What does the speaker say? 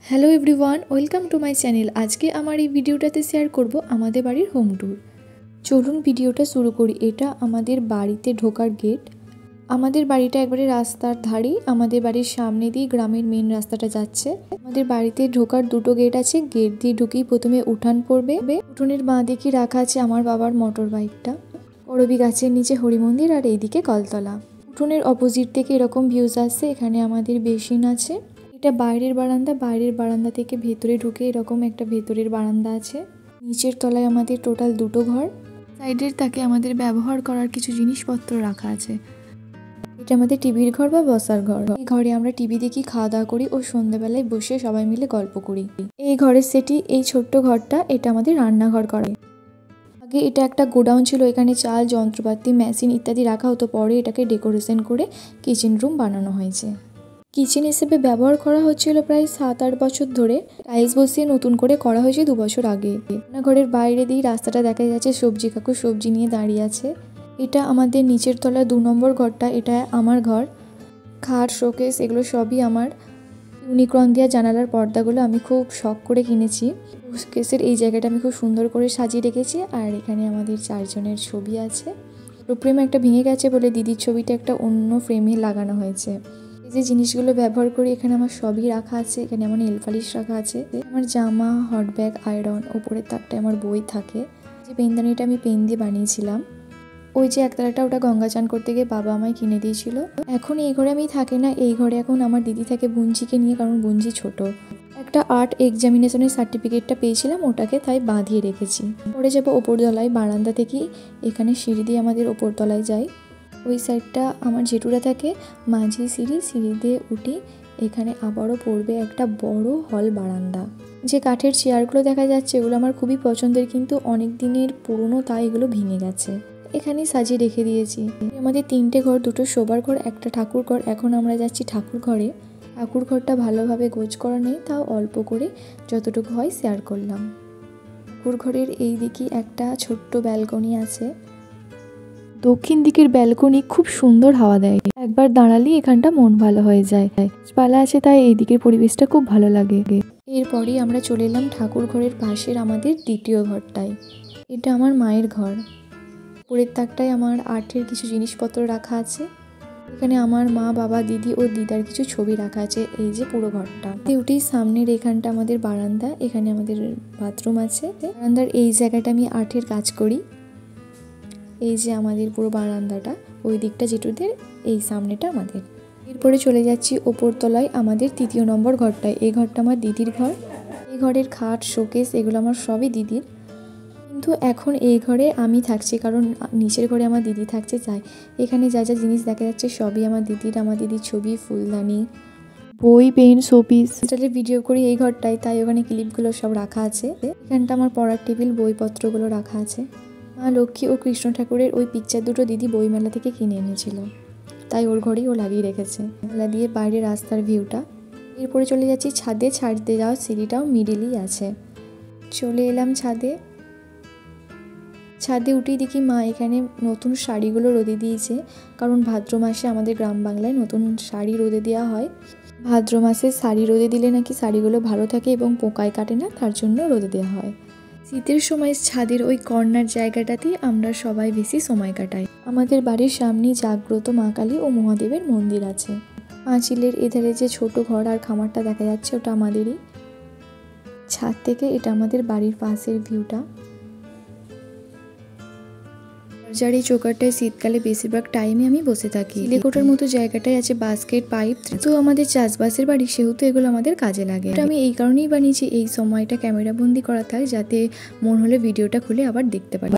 Hello everyone, welcome to my channel. আজকে আমার এই ভিডিওটাতে শেয়ার করব আমাদের বাড়ির হোম ট্যুর। চলুন ভিডিওটা শুরু করি। এটা আমাদের বাড়িতে ঢোকার গেট। আমাদের বাড়িটা একবারে রাস্তার ধারেই, আমাদের বাড়ির সামনে দিয়ে গ্রামের মেন রাস্তাটা যাচ্ছে। আমাদের বাড়িতে ঢোকার দুটো গেট আছে। গেট দিয়ে ঢুকেই প্রথমে উঠান পড়বে। উঠোনের বাঁ দিকে রাখা আছে আমার বাবার মোটর বাইকটা। করবী গাছের নিচে হরি মন্দির আর এইদিকে কলতলা। উঠোনের অপোজিট থেকে এরকম ভিউজ আসছে। এখানে আমাদের বেসিন আছে। এটা বাইরের বারান্দা। বাইরের বারান্দা থেকে ভেতরে ঢুকে এরকম একটা ভেতরের বারান্দা আছে। নিচের তলায় আমাদের টোটাল দুটো ঘর। সাইডের তাকে আমাদের ব্যবহার করার কিছু জিনিসপত্র রাখা আছে। এটা আমাদের টিভির ঘর বা বসার ঘর। এই ঘরে আমরা টিভি দেখি, খাওয়া দাওয়া করি ও সন্ধ্যাবেলায় বসে সবাই মিলে গল্প করি। এই ঘরের সেটি, এই ছোট্ট ঘরটা, এটা আমাদের রান্নাঘর করে। আগে এটা একটা গোডাউন ছিল। এখানে চাল, যন্ত্রপাতি, মেশিন ইত্যাদি রাখা হতো। পরে এটাকে ডেকোরেশন করে কিচেন রুম বানানো হয়েছে। কিচেন হিসেবে ব্যবহার করা হচ্ছিল প্রায় 7-8 বছর ধরে। টাইলস বসিয়ে নতুন করে করা হয়েছে 2 বছর আগে। রান্নাঘরের বাইরে দিয়ে রাস্তাটা দেখা যাচ্ছে। সবজি কাকু সবজি নিয়ে দাঁড়িয়ে আছে। এটা আমাদের নিচের তলার 2 নম্বর ঘরটা। এটা আমার ঘর। খাট, শোকেস এগুলো সবই আমার। ইউনিকর্ন দেওয়া জানালার পর্দাগুলো আমি খুব শখ করে কিনেছি। শোকেসের এই জায়গাটা আমি খুব সুন্দর করে সাজিয়ে রেখেছি। আর এখানে আমাদের 4 জনের ছবি আছে। ফ্রেম একটা ভেঙে গেছে বলে দিদির ছবিটা একটা অন্য ফ্রেমে লাগানো হয়েছে। এই যে জিনিসগুলো ব্যবহার করি, এখানে আমার সবই রাখা আছে। এখানে আমার নেল পালিশ রাখা আছে, আমার জামা, হট ব্যাগ, আয়রন। ওপরের তাকটায় আমার বই থাকে। যে পেনদানিটা আমি পেন দিয়ে বানিয়েছিলাম। ওই যে একতলাটা, ওটা গঙ্গা চান করতে গিয়ে বাবা আমায় কিনে দিয়েছিল। এখন এই ঘরে আমি থাকি না। এই ঘরে এখন আমার দিদি থাকে বুঞ্জিকে নিয়ে, কারণ বুঞ্জি ছোট। একটা আর্ট এক্সামিনেশনের সার্টিফিকেটটা পেয়েছিলাম, ওটাকে তাই বাঁধিয়ে রেখেছি। পরে যাবো ওপরতলায়। বারান্দা থেকেই এখানে সিঁড়ি দিয়ে আমাদের ওপরতলায় যাই। ওই সাইডটা আমার জেঠুরা থাকে। মাঝি সিঁড়ি দিয়ে উঠি। এখানে আবারও পড়বে একটা বড় হল বারান্দা। যে কাঠের চেয়ারগুলো দেখা যাচ্ছে এগুলো আমার খুবই পছন্দের, কিন্তু অনেক দিনের পুরনো, তাই এগুলো ভেঙে গেছে। এখানেই সাজিয়ে রেখে দিয়েছি। আমাদের 3টে ঘর, 2টো শোবার ঘর, একটা ঠাকুর ঘর। এখন আমরা যাচ্ছি ঠাকুর ঘরে। ঠাকুর ঘরটা ভালোভাবে গোছ করা নেই, তাও অল্প করে যতটুকু হয় শেয়ার করলাম। ঠাকুর ঘরের এই দিকে একটা ছোট্ট ব্যালকনি আছে। দক্ষিণ দিকের ব্যালকনি খুব সুন্দর হাওয়া দেয়। একবার দাঁড়ালেই এখানটা মন ভালো হয়ে যায়। গাছপালা আছে, তাই এই দিকের পরিবেশটা খুব ভালো লাগে। এরপরই আমরা চলে এলাম ঠাকুর ঘরের পাশের আমাদের দ্বিতীয় ঘরটায়। এটা আমার মায়ের ঘর। উপরের তাকটায় আমার আর্টের কিছু জিনিসপত্র রাখা আছে। এখানে আমার মা, বাবা, দিদি ও দিদার কিছু ছবি রাখা আছে। এই যে পুরো ঘরটা উঠেই সামনের এখানটা আমাদের বারান্দা। এখানে আমাদের বাথরুম আছে। বারান্দার এই জায়গাটা আমি আর্টের কাজ করি। এই যে আমাদের পুরো বারান্দাটা, ওই দিকটা জেঠুদের, এই সামনেটা আমাদের। এরপরে চলে যাচ্ছি ওপরতলায় আমাদের 3 নম্বর ঘরটায়। এই ঘরটা আমার দিদির ঘর। এই ঘরের খাট, শোকেস এগুলো আমার সবই দিদির। কিন্তু এখন এই ঘরে আমি থাকছি, কারণ নিচের ঘরে আমার দিদি থাকছে। চাই এখানে যা যা জিনিস দেখা যাচ্ছে সবই আমার দিদির। আমার দিদির ছবি, ফুলদানি, বই, পেন, শোপিস। তাহলে ভিডিও করি এই ঘরটায়, তাই ওখানে ক্লিপগুলো সব রাখা আছে। এখানটা আমার পড়ার টেবিল, বইপত্রগুলো রাখা আছে। মা লক্ষ্মী ও কৃষ্ণ ঠাকুরের ওই পিকচার দুটো দিদি বইমেলা থেকে কিনে এনেছিল, তাই ওর ঘরেই ও লাগিয়ে রেখেছে। মেলা দিয়ে বাইরে রাস্তার ভিউটা। এরপরে চলে যাচ্ছি ছাদে। ছাদে যাওয়ার সিঁড়িটাও মিডিলই আছে। চলে এলাম ছাদে। ছাদে উঠেই দেখি মা এখানে নতুন শাড়িগুলো রোদে দিয়েছে, কারণ ভাদ্র মাসে আমাদের গ্রাম বাংলায় নতুন শাড়ি রোদে দেওয়া হয়। ভাদ্র মাসে শাড়ি রোদে দিলে নাকি শাড়িগুলো ভালো থাকে এবং পোকায় কাটে না, তার জন্য রোদে দেওয়া হয়। শীতের সময় ছাদের ওই কর্নার জায়গাটাতেই আমরা সবাই বেশি সময় কাটাই। আমাদের বাড়ির সামনেই জাগ্রত মা কালী ও মহাদেবের মন্দির আছে। পাঁচিলের এধারে যে ছোট ঘর আর খামারটা দেখা যাচ্ছে, ওটা আমাদেরই। ছাদ থেকে এটা আমাদের বাড়ির পাশের ভিউটা। দরজার এই চৌকাঠটায় শীতকালে বেশিরভাগ টাইমে আমি বসে থাকি। চিলেকোঠার মতো জায়গাটায় আছে বাস্কেট, পাইপ। তো আমাদের চাষবাসের বাড়ি, সেহেতু এগুলো আমাদের কাজে লাগে। আমি এই কারণেই বানিয়েছি, এই সময়টা ক্যামেরা বন্দি করা থাক, যাতে মন হলে ভিডিওটা খুলে আবার দেখতে পারি।